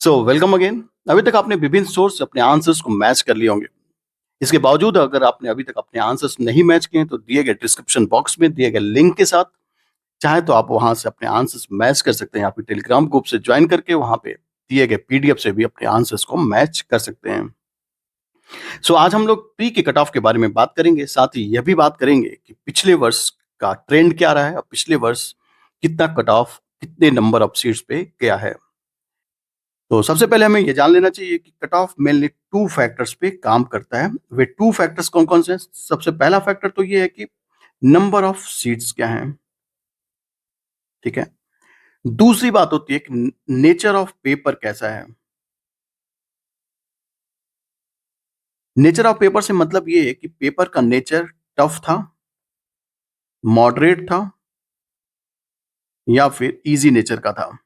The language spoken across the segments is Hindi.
Welcome again. अभी तक आपने विभिन्न सोर्स से अपने आंसर्स को मैच कर लिए होंगे। इसके बावजूद अगर आपने अभी तक अपने आंसर्स नहीं मैच किए हैं तो दिए गए डिस्क्रिप्शन बॉक्स में दिए गए लिंक के साथ चाहे तो आप वहां से अपने आंसर्स मैच कर सकते हैं। आप टेलीग्राम ग्रुप से ज्वाइन करके वहां पे दिए गए पीडीएफ से भी अपने आंसर्स को मैच कर सकते हैं। आज हम लोग प्री के कट ऑफ के बारे में बात करेंगे, साथ ही यह भी बात करेंगे कि पिछले वर्ष का ट्रेंड क्या रहा है और पिछले वर्ष कितना कट ऑफ कितने नंबर ऑफ सीट्स पे गया है। तो सबसे पहले हमें ये जान लेना चाहिए कि कट ऑफ मेनली 2 फैक्टर्स पे काम करता है। वे 2 फैक्टर्स कौन-कौन से हैं? सबसे पहला फैक्टर तो ये है कि नंबर ऑफ सीट्स क्या हैं, ठीक है? दूसरी बात होती है कि नेचर ऑफ पेपर कैसा है। नेचर ऑफ पेपर से मतलब ये है कि पेपर का नेचर टफ था, मॉडरेट था या फिर ईज़ी नेचर का था।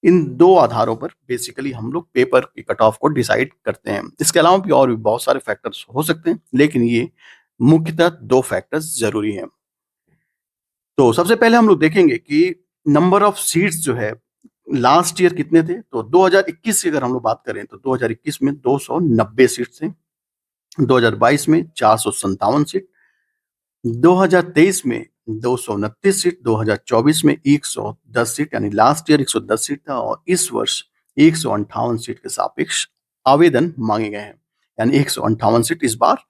इन 2 आधारों पर बेसिकली हम लोग पेपर के कट ऑफ को डिसाइड करते हैं। इसके अलावा भी और भी बहुत सारे फैक्टर्स हो सकते हैं, लेकिन ये मुख्यतः 2 फैक्टर्स ज़रूरी हैं। तो सबसे पहले हम लोग देखेंगे कि नंबर ऑफ सीट्स जो है लास्ट ईयर कितने थे। तो 2021 की अगर हम लोग बात करें तो 2021 में 290 सीट थे, 2022 में 457 सीट, 2023 में 229 सीट, 2024 में 110 सीट, यानी लास्ट ईयर 110 सीट था और इस वर्ष 158 सीट के सापेक्ष आवेदन मांगे गए हैं, यानी 158 सीट इस बार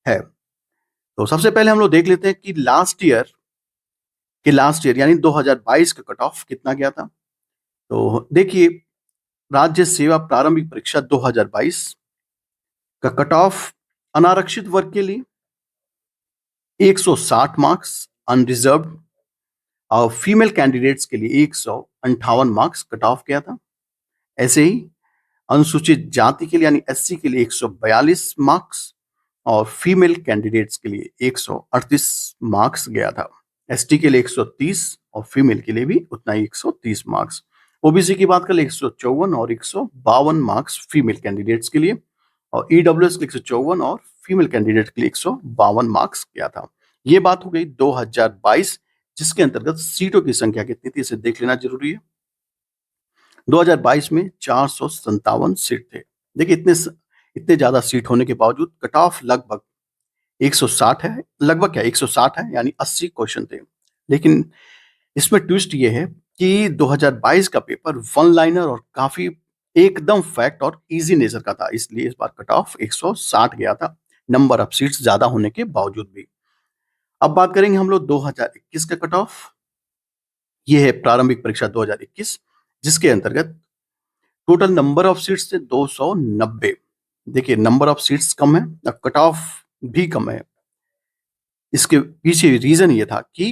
है। तो सबसे पहले हम लोग देख लेते हैं कि लास्ट ईयर यानी 2022 का कट ऑफ कितना गया था। तो देखिए, राज्य सेवा प्रारंभिक परीक्षा 2022 का कट ऑफ अनारक्षित वर्ग के लिए 160 मार्क्स, अनरिजर्व्ड और फीमेल कैंडिडेट्स के लिए 158 मार्क्स कट ऑफ गया था। ऐसे ही अनुसूचित जाति के लिए यानी एससी के लिए 142 मार्क्स और फीमेल कैंडिडेट्स के लिए 138 मार्क्स गया था। एसटी के लिए 130 और फीमेल के लिए भी उतना ही 130 मार्क्स। ओबीसी की बात करें 154 और 152 मार्क्स फीमेल कैंडिडेट्स के लिए और ईडब्ल्यूएस के लिए 154 और फीमेल कैंडिडेट के लिए 152 मार्क्स गया था। ये बात हो गई 2022, जिसके अंतर्गत सीटों की संख्या कितनी थी इसे देख लेना जरूरी है। 2022 में 457 सीट थे। देखिए, इतने ज्यादा सीट होने के बावजूद कट ऑफ लगभग 160 है, लगभग क्या 160 है, यानी 80 क्वेश्चन थे। लेकिन इसमें ट्विस्ट ये है कि 2022 का पेपर वन लाइनर और काफी एकदम फैक्ट और इजी नेचर का था, इसलिए इस बार कट ऑफ 160 गया था, नंबर ऑफ सीट्स ज्यादा होने के बावजूद भी। अब बात करेंगे हम लोग 2021 का कट ऑफ। ये है प्रारंभिक परीक्षा 2021, जिसके अंतर्गत टोटल नंबर ऑफ सीट्स थे 290। देखिए, नंबर ऑफ सीट्स कम है, कट ऑफ भी कम है। इसके पीछे रीजन ये था कि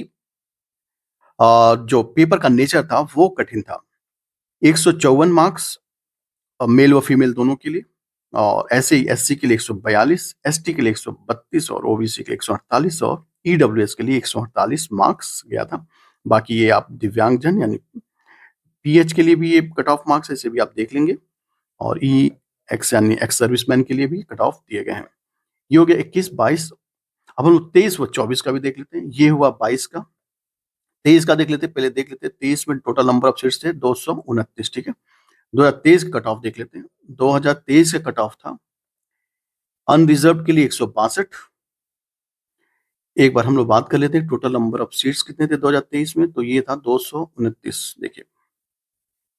जो पेपर का नेचर था वो कठिन था। 154 मार्क्स मेल व फीमेल दोनों के लिए और ऐसे ही एससी के लिए 142, एसटी के लिए 132 और ओबीसी के लिए 148 और ईडब्ल्यूएस के लिए 148 मार्क्स गया था। बाकी ये आप दिव्यांगजन यानी पीएच के लिए भी ये कट ऑफ मार्क्स ऐसे भी आप देख लेंगे और ई एक्स यानी एक्स सर्विसमैन के लिए भी कट ऑफ दिए गए हैं। ये हो गया 21, 22। अब हम लोग 23 व 24 का भी देख लेते हैं। ये हुआ 22 का। 23 का देख लेते हैं, पहले देख लेते हैं 23 में टोटल नंबर ऑफ सीट्स थे 229, ठीक है। 2023 का कट ऑफ देख लेते हैं। 2023 का कट ऑफ था अनरिजर्व्ड के लिए 162। एक बार हम लोग बात कर लेते हैं टोटल नंबर ऑफ सीट्स कितने थे 2023 में, तो ये था 229। देखिए,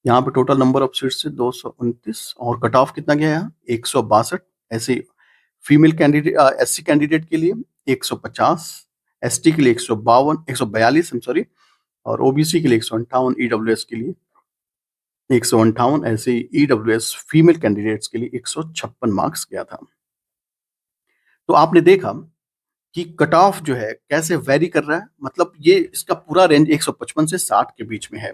यहाँ पे टोटल नंबर ऑफ सीट्स थे 229 और कट ऑफ कितना गया यहाँ 162। ऐसे ही फीमेल कैंडिडेट एससी कैंडिडेट के लिए 150, एसटी के लिए 152 142 सॉरी, और ओबीसी के लिए 158, ईडब्ल्यूएस के लिए 158, ऐसे ही ईडब्ल्यूएस फीमेल कैंडिडेट्स के लिए 156 मार्क्स गया था। तो आपने देखा कि कट ऑफ जो है कैसे वेरी कर रहा है, मतलब ये इसका पूरा रेंज 155 से 60 के बीच में है।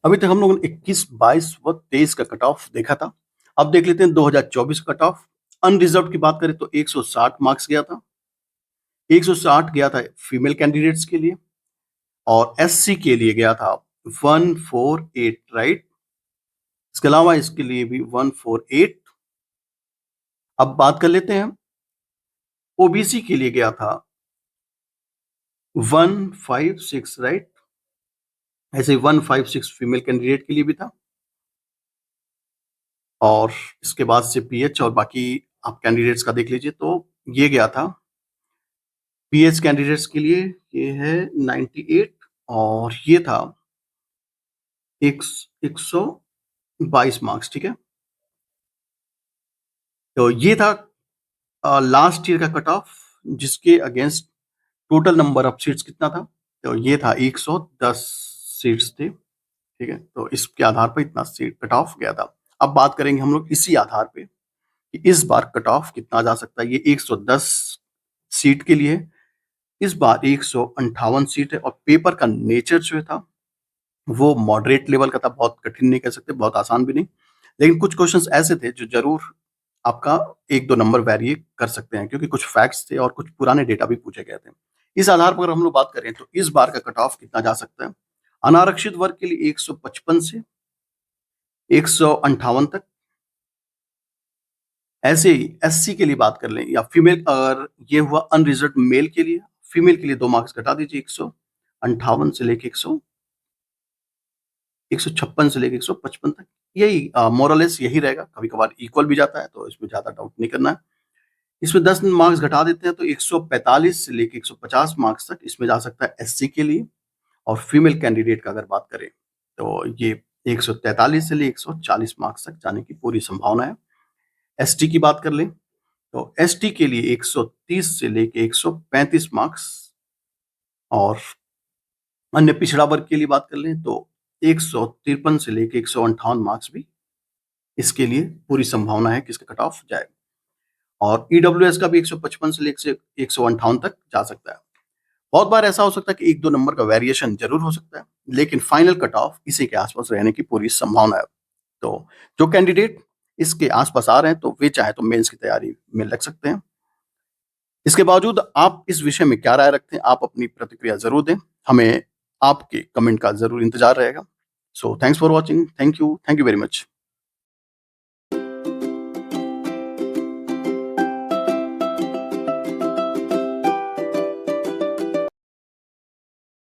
अभी तक हम लोगों ने 21, 22 व 23 का कट ऑफ देखा था। अब देख लेते हैं 2024 कट ऑफ। अनरिजर्व्ड की बात करें तो 160 मार्क्स गया था। 160 गया था फीमेल कैंडिडेट्स के लिए और एससी के लिए गया था 148, राइट। इसके अलावा इसके लिए भी 148। अब बात कर लेते हैं ओबीसी के लिए गया था 156, राइट। ऐसे ही 156 फीमेल कैंडिडेट के लिए भी था और इसके बाद से पीएच और बाकी आप कैंडिडेट्स का देख लीजिए। तो ये गया था पीएच कैंडिडेट्स के लिए, ये है 98 और ये था 122 मार्क्स, ठीक है? तो ये था लास्ट ईयर का कट ऑफ, जिसके against total number of seats कितना था? तो ये था 110 सीट्स थे, ठीक है? तो इसके आधार पर इतना सीट कट ऑफ गया था। अब बात करेंगे हम लोग इसी आधार पे कि इस बार कट ऑफ कितना जा सकता है। ये 110 सीट के लिए इस बार 158 सीट है, और पेपर का नेचर जो था वो मॉडरेट लेवल का था, बहुत कठिन नहीं कह सकते, बहुत आसान भी नहीं। लेकिन कुछ क्वेश्चंस ऐसे थे जो ज़रूर आपका 1-2 नंबर वेरी कर सकते हैं, क्योंकि कुछ फैक्ट्स थे और कुछ पुराने डेटा भी पूछे गए थे। इस आधार पर अगर हम लोग बात करें तो इस बार का कट ऑफ कितना जा सकता है? अनारक्षित वर्ग के लिए 155 से 158 तक। ऐसे ही एससी के लिए बात कर लें या फीमेल, अगर ये हुआ अनरिजर्व्ड मेल के लिए, फीमेल के लिए 2 मार्क्स घटा दीजिए, 158 से लेके 156 से लेके 155 तक। यही मोर और लेस यही रहेगा, कभी-कभार इक्वल भी जाता है, तो इसमें ज़्यादा डाउट नहीं करना है। इसमें 10 मार्क्स घटा देते हैं तो 145 से लेके 150 मार्क्स तक इसमें जा सकता है एससी के लिए। और फीमेल कैंडिडेट का अगर बात करें तो ये 143 से लेके 140 मार्क्स तक जाने की पूरी संभावना है। एसटी की बात कर लें तो एसटी के लिए 130 से लेके 135 मार्क्स, और अन्य पिछड़ा वर्ग के लिए बात कर लें तो 153 से लेके 158 मार्क्स भी इसके लिए पूरी संभावना है कि इसका कट ऑफ जाए। और ईडब्ल्यूएस का भी 155 से लेके 158 तक जा सकता है। बहुत बार ऐसा हो सकता है कि 1-2 नंबर का वेरिएशन ज़रूर हो सकता है, लेकिन फाइनल कट ऑफ इसी के आसपास रहने की पूरी संभावना है। तो जो कैंडिडेट इसके आसपास आ रहे हैं, तो वे चाहे तो मेंस की तैयारी में लग सकते हैं। इसके बावजूद आप इस विषय में क्या राय रखते हैं? आप अपनी प्रतिक्रिया ज़रूर दें। हमें आपके कमेंट का ज़रूर इंतज़ार रहेगा। So thanks for watching. Thank you very much.